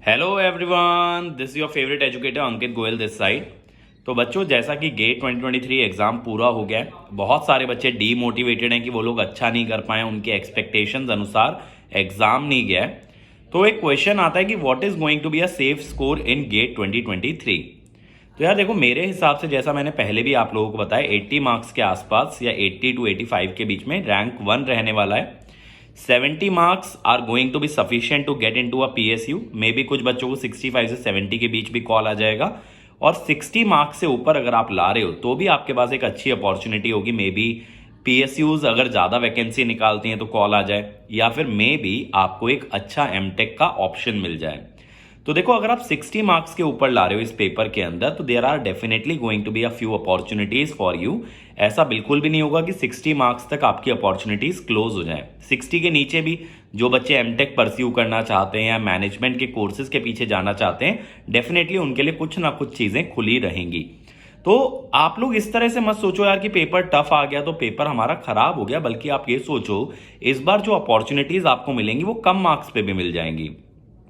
Hello everyone, this is your favourite educator Ankit Goyal this side. तो बच्चों, जैसा कि गेट 2023 एग्ज़ाम पूरा हो गया है, बहुत सारे बच्चे डीमोटिवेटेड हैं कि वो लोग अच्छा नहीं कर पाए, उनके एक्सपेक्टेशंस अनुसार एग्ज़ाम नहीं गया है। तो एक क्वेश्चन आता है कि what is going to be a safe score in GATE 2023। तो यार देखो, मेरे हिसाब से जैसा मैंने पहले भी आप लोगों को बताया 80 मार्क्स के आसपास या 80 to 85 के बीच में रैंक 1 रहने वाला है। 70 marks are going to be sufficient to get into a PSU. Maybe कुछ बच्चों को 65 से 70 के बीच भी कॉल आ जाएगा। और 60 मार्क्स से ऊपर अगर आप ला रहे हो तो भी आपके पास एक अच्छी अपॉर्चुनिटी होगी। मे बी पीएसयूज अगर ज़्यादा वैकेंसी निकालती हैं तो कॉल आ जाए, या फिर मे बी आपको एक अच्छा एमटेक का ऑप्शन मिल जाए। तो देखो, अगर आप 60 मार्क्स के ऊपर ला रहे हो इस पेपर के अंदर, तो there are definitely going to be a few opportunities for you. ऐसा बिल्कुल भी नहीं होगा कि 60 मार्क्स तक आपकी अपॉर्चुनिटीज क्लोज हो जाए। 60 के नीचे भी जो बच्चे एमटेक परस्यू करना चाहते हैं या मैनेजमेंट के कोर्सेज के पीछे जाना चाहते हैं, डेफिनेटली उनके लिए कुछ ना कुछ चीजें खुली रहेंगी। तो आप लोग इस तरह से मत सोचो यार कि पेपर टफ आ गया तो पेपर हमारा खराब हो गया, बल्कि आप ये सोचो इस बार जो अपॉर्चुनिटीज आपको मिलेंगी वो कम मार्क्स पे भी मिल जाएंगी।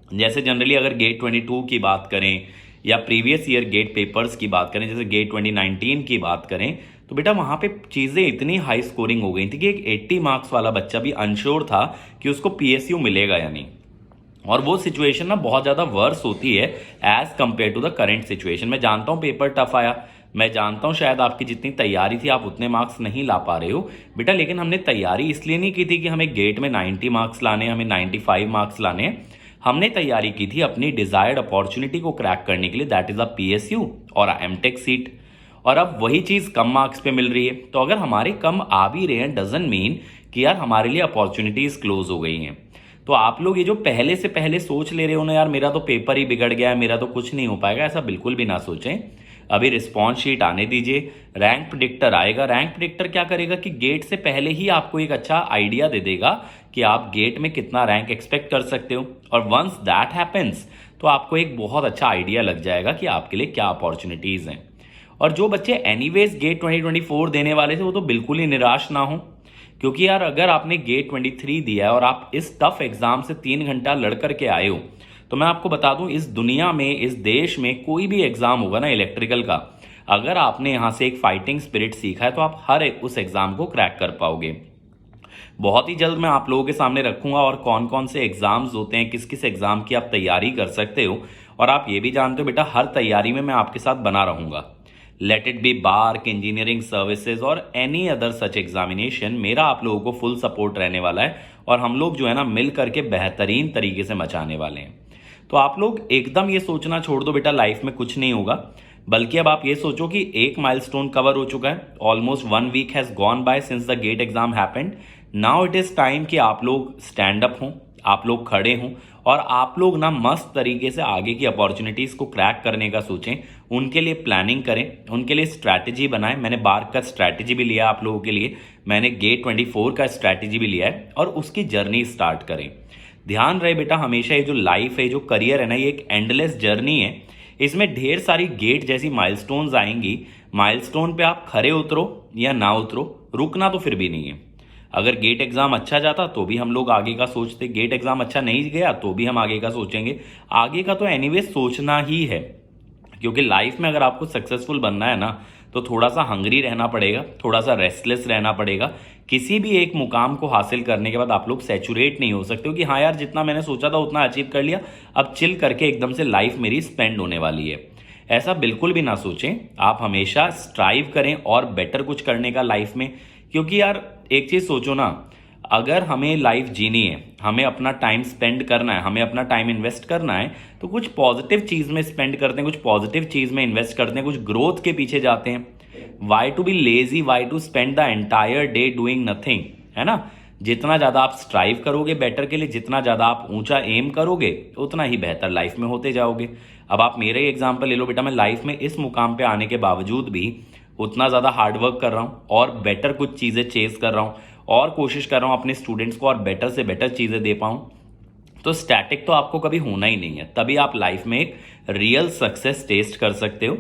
जैसे जनरली अगर गेट 22 की बात करें या प्रीवियस ईयर गेट पेपर्स की बात करें, जैसे गेट 2019 की बात करें, तो बेटा वहाँ पे चीज़ें इतनी हाई स्कोरिंग हो गई थी कि एक 80 मार्क्स वाला बच्चा भी अनश्योर था कि उसको पीएसयू मिलेगा या नहीं। और वो सिचुएशन ना बहुत ज़्यादा वर्स होती है as compare to the current situation. मैं जानता हूँ पेपर टफ आया, मैं जानता हूँ शायद आपकी जितनी तैयारी थी आप उतने मार्क्स नहीं ला पा रहे हो बेटा, लेकिन हमने तैयारी इसलिए नहीं की थी कि हमें गेट में 90 मार्क्स लाने, हमें 95 मार्क्स लाने। हमने तैयारी की थी अपनी डिजायर्ड अपॉर्चुनिटी को क्रैक करने के लिए, दैट इज अ पीएसयू और एमटेक सीट। और अब वही चीज कम मार्क्स पे मिल रही है। तो अगर हमारे कम आ भी रहे हैं डजंट मीन कि यार हमारे लिए अपॉर्चुनिटीज क्लोज हो गई हैं। तो आप लोग ये जो पहले से पहले सोच ले रहे हो ना, यार मेरा तो पेपर ही बिगड़ गया है, मेरा तो कुछ नहीं हो पाएगा, ऐसा बिल्कुल भी ना सोचें। अभी रिस्पॉन्स शीट आने दीजिए, रैंक प्रिडिक्टर आएगा। रैंक प्रिडिक्टर क्या करेगा कि गेट से पहले ही आपको एक अच्छा आइडिया दे देगा कि आप गेट में कितना रैंक एक्सपेक्ट कर सकते हो। और वंस दैट हैपेंस तो आपको एक बहुत अच्छा आइडिया लग जाएगा कि आपके लिए क्या अपॉर्चुनिटीज हैं। और जो बच्चे एनीवेज गेट 2024 देने वाले थे वो तो बिल्कुल ही निराश ना हो, क्योंकि यार अगर आपने गेट 23 दिया है और आप इस टफ एग्जाम से 3 घंटा लड़ करके आए हो, तो मैं आपको बता दूं, इस दुनिया में, इस देश में कोई भी एग्जाम होगा ना इलेक्ट्रिकल का, अगर आपने यहां से एक फाइटिंग स्पिरिट सीखा है तो आप हर एक उस एग्जाम को क्रैक कर पाओगे। बहुत ही जल्द मैं आप लोगों के सामने रखूंगा और कौन कौन से एग्जाम्स होते हैं, किस किस एग्जाम की आप तैयारी कर सकते हो। और आप ये भी जानते हो बेटा, हर तैयारी में मैं आपके साथ बना रहूंगा। Let it be BARC, engineering services और एनी अदर सच एग्जामिनेशन, मेरा आप लोगों को फुल सपोर्ट रहने वाला है। और हम लोग जो है ना मिल करके बेहतरीन तरीके से मचाने वाले हैं। तो आप लोग एकदम ये सोचना छोड़ दो बेटा लाइफ में कुछ नहीं होगा, बल्कि अब आप ये सोचो कि एक माइलस्टोन कवर हो चुका है। Almost 1 week has gone by since the GATE exam happened. Now it is time कि आप लोग स्टैंड अप हों, आप लोग खड़े हों और आप लोग ना मस्त तरीके से आगे की अपॉर्चुनिटीज को क्रैक करने का सोचें, उनके लिए प्लानिंग करें, उनके लिए स्ट्रैटेजी बनाएं। मैंने बार का स्ट्रैटेजी भी लिया आप लोगों के लिए, मैंने गेट 24 का स्ट्रैटेजी भी लिया है, और उसकी जर्नी स्टार्ट करें। ध्यान रहे बेटा, हमेशा ये जो लाइफ है, जो करियर है ना, ये एक एंडलेस जर्नी है। इसमें ढेर सारी गेट जैसी माइलस्टोन्स आएंगी। माइलस्टोन पे आप खरे उतरो या ना उतरो, रुकना तो फिर भी नहीं है। अगर गेट एग्जाम अच्छा जाता तो भी हम लोग आगे का सोचते, गेट एग्जाम अच्छा नहीं गया तो भी हम आगे का सोचेंगे। आगे का तो एनीवे सोचना ही है, क्योंकि लाइफ में अगर आपको सक्सेसफुल बनना है ना, तो थोड़ा सा हंग्री रहना पड़ेगा, थोड़ा सा रेस्टलेस रहना पड़ेगा। किसी भी एक मुकाम को हासिल करने के बाद आप लोग सैचुरेट नहीं हो सकते हो कि हाँ यार जितना मैंने सोचा था उतना अचीव कर लिया, अब चिल करके एकदम से लाइफ मेरी स्पेंड होने वाली है। ऐसा बिल्कुल भी ना सोचें। आप हमेशा स्ट्राइव करें और बेटर कुछ करने का लाइफ में। क्योंकि यार एक चीज सोचो ना, अगर हमें लाइफ जीनी है, हमें अपना टाइम स्पेंड करना है, हमें अपना टाइम इन्वेस्ट करना है, तो कुछ पॉजिटिव चीज में स्पेंड करते हैं, कुछ पॉजिटिव चीज में इन्वेस्ट करते हैं, कुछ ग्रोथ के पीछे जाते हैं। Why to be lazy, why to spend the entire day doing nothing, है ना। जितना ज्यादा आप स्ट्राइव करोगे बेटर के लिए, जितना ज्यादा आप ऊंचा एम करोगे, उतना ही बेहतर लाइफ में होते जाओगे। अब आप मेरे ही एग्जाम्पल ले लो बेटा, मैं लाइफ में इस मुकाम पे आने के बावजूद भी उतना ज्यादा हार्डवर्क कर रहा हूँ और बेटर कुछ चीजें चेस कर रहा हूँ और कोशिश कर रहा हूँ अपने स्टूडेंट्स को और बेटर से बेटर चीजें दे पाऊँ। तो स्टैटिक तो आपको कभी होना ही नहीं है, तभी आप लाइफ में एक रियल सक्सेस टेस्ट कर सकते हो।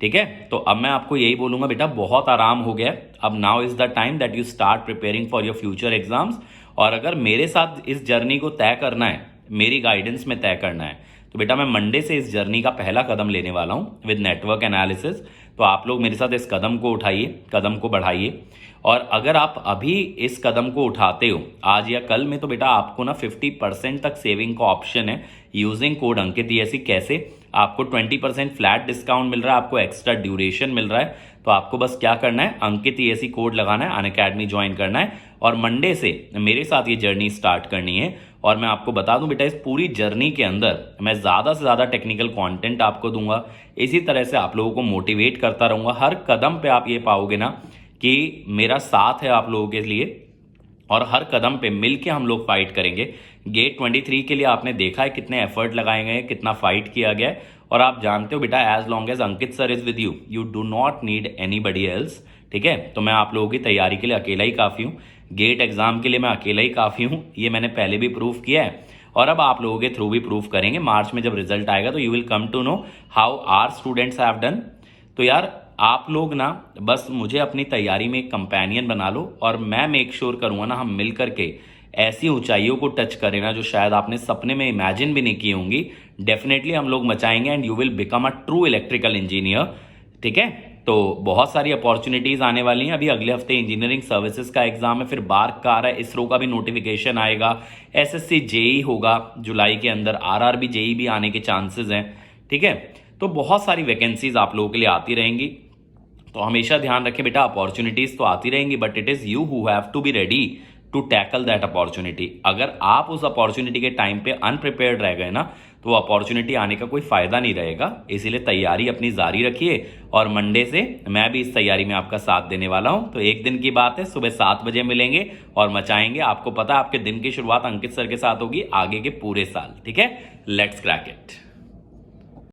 ठीक है, तो अब मैं आपको यही बोलूंगा बेटा, बहुत आराम हो गया। अब now is the time that you start preparing for your future exams. और अगर मेरे साथ इस जर्नी को तय करना है, मेरी गाइडेंस में तय करना है, तो तो बेटा मैं मंडे से इस जर्नी का पहला कदम लेने वाला हूँ विद नेटवर्क एनालिसिस। तो आप लोग मेरे साथ इस कदम को उठाइए, कदम को बढ़ाइए। और अगर आप अभी इस कदम को उठाते हो आज या कल में, तो बेटा आपको ना 50% तक सेविंग का ऑप्शन है यूजिंग कोड अंकित ESE। कैसे? आपको 20% फ्लैट डिस्काउंट मिल रहा है, आपको एक्स्ट्रा ड्यूरेशन मिल रहा है। तो आपको बस क्या करना है, अंकित ESE कोड लगाना है, अनअकैडमी ज्वाइन करना है और मंडे से मेरे साथ ये जर्नी स्टार्ट करनी है। और मैं आपको बता दूं बेटा, इस पूरी जर्नी के अंदर मैं ज़्यादा से ज़्यादा टेक्निकल कंटेंट आपको दूंगा। इसी तरह से आप लोगों को मोटिवेट करता रहूँगा। हर कदम पे आप ये पाओगे ना कि मेरा साथ है आप लोगों के लिए, और हर कदम पे मिलके हम लोग फाइट करेंगे। गेट 23 के लिए आपने देखा है कितने एफर्ट लगाए गए हैं, कितना फाइट किया गया है। और आप जानते हो बेटा, as long as Ankit sir is with you, you do not need anybody else. ठीक है, तो मैं आप लोगों की तैयारी के लिए अकेला ही काफ़ी हूँ, गेट एग्जाम के लिए मैं अकेला ही काफ़ी हूँ। ये मैंने पहले भी प्रूव किया है और अब आप लोगों के थ्रू भी प्रूव करेंगे। मार्च में जब रिजल्ट आएगा तो you will come to know how our students have done. तो यार आप लोग ना बस मुझे अपनी तैयारी में एक कंपेनियन बना लो और मैं मेक श्योर करूँगा ना हम मिल करके ऐसी ऊंचाइयों को टच करें ना जो शायद आपने सपने में इमेजिन भी नहीं की होंगी। डेफिनेटली हम लोग मचाएंगे and you will become a true electrical engineer. ठीक है, तो बहुत सारी अपॉर्चुनिटीज़ आने वाली हैं। अभी अगले हफ्ते इंजीनियरिंग सर्विसेज का एग्जाम है, फिर बार्क का आ रहा है, इसरो का भी नोटिफिकेशन आएगा, SSC JEE होगा जुलाई के अंदर, RRB JEE भी आने के चांसेस हैं। ठीक है, तो बहुत सारी वैकेंसीज आप लोगों के लिए आती रहेंगी। तो हमेशा ध्यान रखें बेटा, अपॉर्चुनिटीज तो आती रहेंगी but it is you who have to be ready to tackle that opportunity. अगर आप उस अपॉर्चुनिटी के टाइम पे अनप्रिपेयर्ड रह गए ना तो वो अपॉर्चुनिटी आने का कोई फायदा नहीं रहेगा। इसीलिए तैयारी अपनी जारी रखिए और मंडे से मैं भी इस तैयारी में आपका साथ देने वाला हूं। तो एक दिन की बात है, सुबह 7 बजे मिलेंगे और मचाएंगे। आपको पता है आपके दिन की शुरुआत अंकित सर के साथ होगी आगे के पूरे साल। ठीक है, लेट्स क्रैक इट।